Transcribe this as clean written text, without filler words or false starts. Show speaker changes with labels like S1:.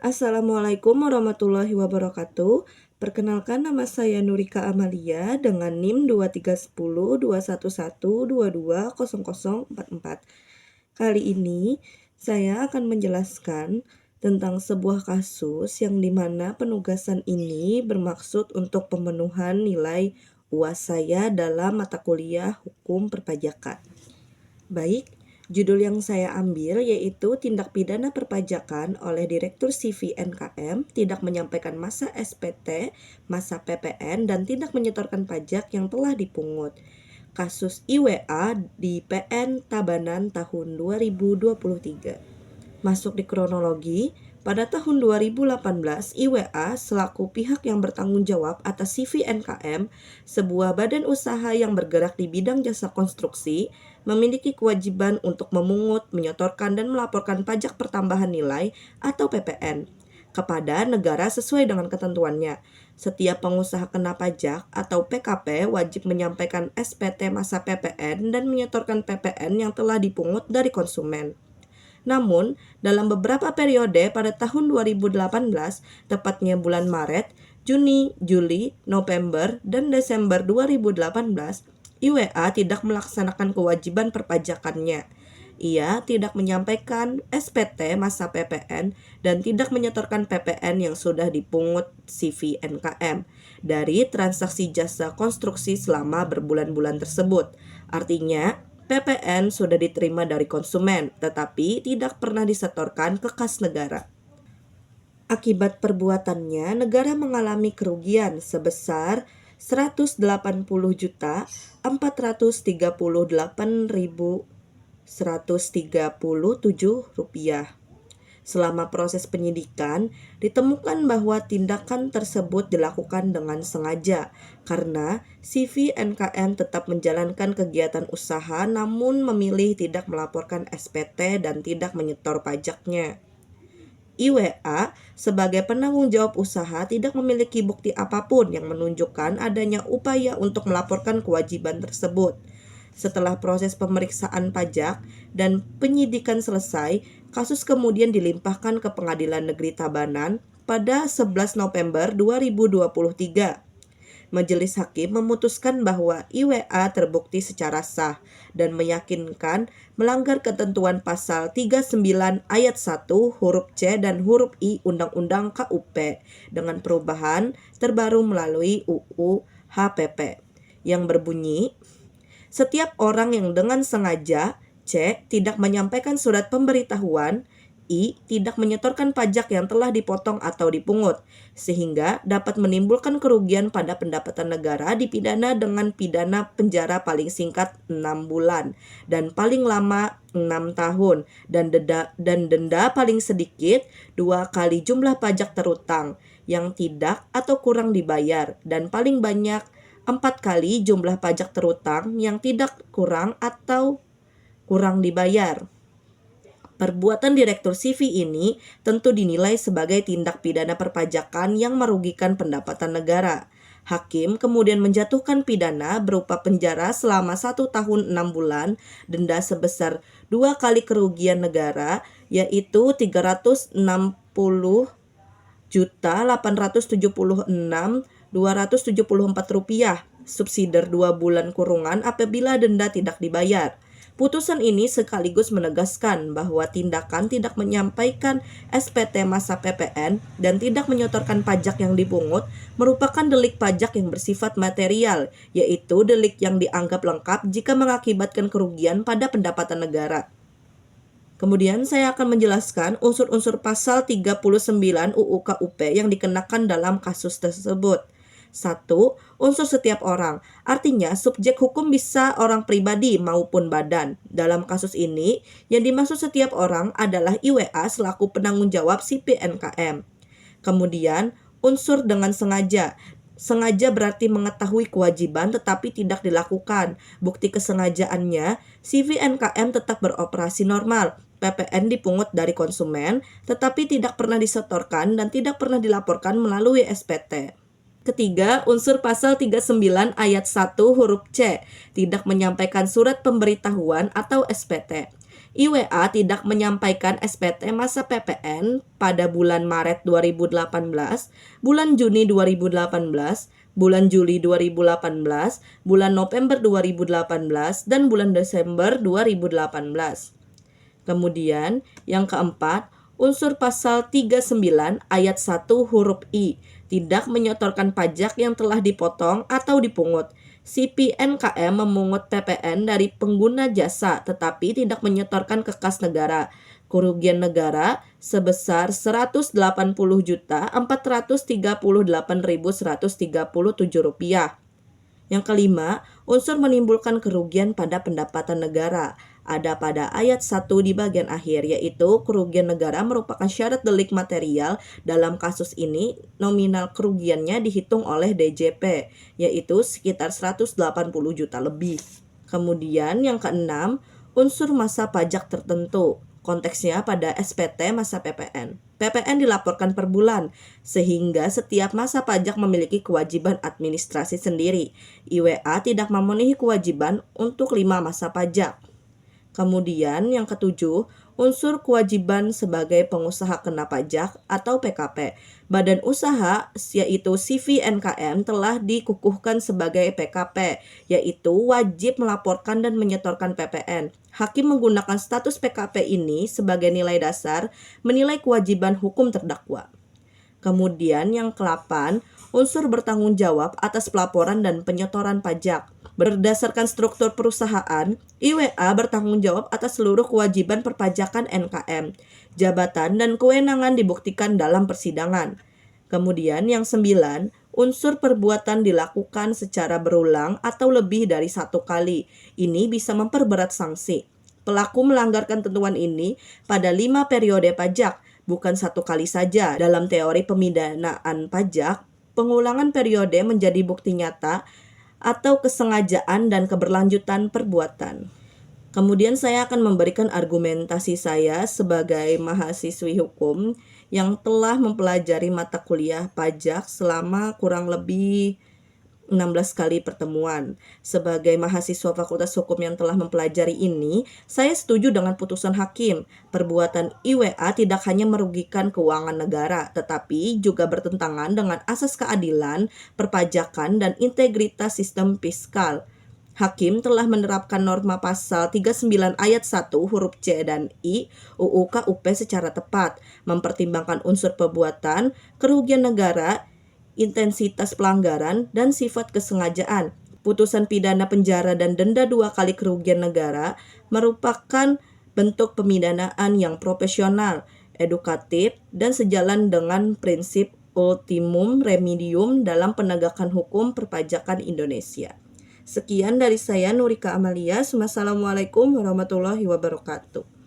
S1: Assalamualaikum warahmatullahi wabarakatuh. Perkenalkan nama saya Nurika Amalia dengan NIM 23102112220044. Kali ini saya akan menjelaskan tentang sebuah kasus yang dimana penugasan ini bermaksud untuk pemenuhan nilai UAS saya dalam mata kuliah Hukum Perpajakan. Baik, judul yang saya ambil yaitu Tindak Pidana Perpajakan oleh Direktur CV NKM tidak menyampaikan masa SPT, masa PPN, dan tidak menyetorkan pajak yang telah dipungut. Kasus IWA di PN Tabanan tahun 2023. Masuk di kronologi, pada tahun 2018, IWA selaku pihak yang bertanggung jawab atas CV NKM, sebuah badan usaha yang bergerak di bidang jasa konstruksi, memiliki kewajiban untuk memungut, menyetorkan, dan melaporkan pajak pertambahan nilai atau PPN kepada negara sesuai dengan ketentuannya. Setiap pengusaha kena pajak atau PKP wajib menyampaikan SPT masa PPN dan menyetorkan PPN yang telah dipungut dari konsumen. Namun, dalam beberapa periode pada tahun 2018, tepatnya bulan Maret, Juni, Juli, November, dan Desember 2018, IWA tidak melaksanakan kewajiban perpajakannya. Ia tidak menyampaikan SPT masa PPN dan tidak menyetorkan PPN yang sudah dipungut CV NKM dari transaksi jasa konstruksi selama berbulan-bulan tersebut. Artinya, PPN sudah diterima dari konsumen, tetapi tidak pernah disetorkan ke kas negara. Akibat perbuatannya, negara mengalami kerugian sebesar Rp180.138.137. Selama proses penyidikan, ditemukan bahwa tindakan tersebut dilakukan dengan sengaja karena CV NKM tetap menjalankan kegiatan usaha namun memilih tidak melaporkan SPT dan tidak menyetor pajaknya. IWA sebagai penanggung jawab usaha tidak memiliki bukti apapun yang menunjukkan adanya upaya untuk melaporkan kewajiban tersebut. Setelah proses pemeriksaan pajak dan penyidikan selesai, kasus kemudian dilimpahkan ke Pengadilan Negeri Tabanan pada 11 November 2023. Majelis Hakim memutuskan bahwa IWA terbukti secara sah dan meyakinkan melanggar ketentuan pasal 39 ayat 1 huruf C dan huruf I Undang-Undang KUP dengan perubahan terbaru melalui UU HPP yang berbunyi, setiap orang yang dengan sengaja C. tidak menyampaikan surat pemberitahuan, I. tidak menyetorkan pajak yang telah dipotong atau dipungut, sehingga dapat menimbulkan kerugian pada pendapatan negara dipidana dengan pidana penjara paling singkat 6 bulan dan paling lama 6 tahun dan denda paling sedikit 2 kali jumlah pajak terutang yang tidak atau kurang dibayar dan paling banyak 4 kali jumlah pajak terutang yang tidak kurang atau kurang dibayar. Perbuatan Direktur CV ini tentu dinilai sebagai tindak pidana perpajakan yang merugikan pendapatan negara. Hakim kemudian menjatuhkan pidana berupa penjara selama 1 tahun 6 bulan, denda sebesar 2 kali kerugian negara, yaitu Rp360.876.274, subsidiar 2 bulan kurungan apabila denda tidak dibayar. Putusan ini sekaligus menegaskan bahwa tindakan tidak menyampaikan SPT masa PPN dan tidak menyetorkan pajak yang dipungut merupakan delik pajak yang bersifat material, yaitu delik yang dianggap lengkap jika mengakibatkan kerugian pada pendapatan negara. Kemudian saya akan menjelaskan unsur-unsur pasal 39 UU KUP yang dikenakan dalam kasus tersebut. 1. Unsur setiap orang. Artinya, subjek hukum bisa orang pribadi maupun badan. Dalam kasus ini, yang dimaksud setiap orang adalah IWA selaku penanggung jawab CV NKM. Kemudian, unsur dengan sengaja. Sengaja berarti mengetahui kewajiban tetapi tidak dilakukan. Bukti kesengajaannya, CV NKM tetap beroperasi normal. PPN dipungut dari konsumen, tetapi tidak pernah disetorkan dan tidak pernah dilaporkan melalui SPT. Ketiga, unsur pasal 39 ayat 1 huruf C, tidak menyampaikan surat pemberitahuan atau SPT. IWA tidak menyampaikan SPT masa PPN pada bulan Maret 2018, bulan Juni 2018, bulan Juli 2018, bulan November 2018, dan bulan Desember 2018. Kemudian yang keempat, unsur pasal 39 ayat 1 huruf I tidak menyetorkan pajak yang telah dipotong atau dipungut. CPNKM memungut PPN dari pengguna jasa tetapi tidak menyetorkan ke kas negara. Kerugian negara sebesar Rp180.438.137. Yang kelima, unsur menimbulkan kerugian pada pendapatan negara. Ada pada ayat 1 di bagian akhir, yaitu kerugian negara merupakan syarat delik material. Dalam kasus ini, nominal kerugiannya dihitung oleh DJP, yaitu sekitar 180 juta lebih. Kemudian yang keenam, unsur masa pajak tertentu. Konteksnya pada SPT masa PPN. PPN dilaporkan per bulan, sehingga setiap masa pajak memiliki kewajiban administrasi sendiri. IWA tidak memenuhi kewajiban untuk 5 masa pajak. Kemudian yang ketujuh, unsur kewajiban sebagai pengusaha kena pajak atau PKP. Badan usaha yaitu CVNKM telah dikukuhkan sebagai PKP, yaitu wajib melaporkan dan menyetorkan PPN. Hakim menggunakan status PKP ini sebagai nilai dasar menilai kewajiban hukum terdakwa. Kemudian yang ke-8, unsur bertanggung jawab atas pelaporan dan penyetoran pajak. Berdasarkan struktur perusahaan, IWA bertanggung jawab atas seluruh kewajiban perpajakan NKM, jabatan dan kewenangan dibuktikan dalam persidangan. Kemudian yang 9, unsur perbuatan dilakukan secara berulang atau lebih dari 1 kali. Ini bisa memperberat sanksi. Pelaku melanggar ketentuan ini pada 5 periode pajak, bukan 1 kali saja. Dalam teori pemidanaan pajak, pengulangan periode menjadi bukti nyata atau kesengajaan dan keberlanjutan perbuatan. Kemudian saya akan memberikan argumentasi saya sebagai mahasiswi hukum yang telah mempelajari mata kuliah pajak selama kurang lebih 16 kali pertemuan. Sebagai mahasiswa Fakultas Hukum yang telah mempelajari ini, saya setuju dengan putusan hakim. Perbuatan IWA tidak hanya merugikan keuangan negara, tetapi juga bertentangan dengan asas keadilan, perpajakan, dan integritas sistem fiskal. Hakim telah menerapkan norma pasal 39 ayat 1 huruf C dan I UU KUP secara tepat, mempertimbangkan unsur perbuatan, kerugian negara, intensitas pelanggaran, dan sifat kesengajaan. Putusan pidana penjara dan denda 2 kali kerugian negara merupakan bentuk pemidanaan yang profesional, edukatif, dan sejalan dengan prinsip ultimum remedium dalam penegakan hukum perpajakan Indonesia. Sekian dari saya, Nurika Amalia. Wassalamualaikum warahmatullahi wabarakatuh.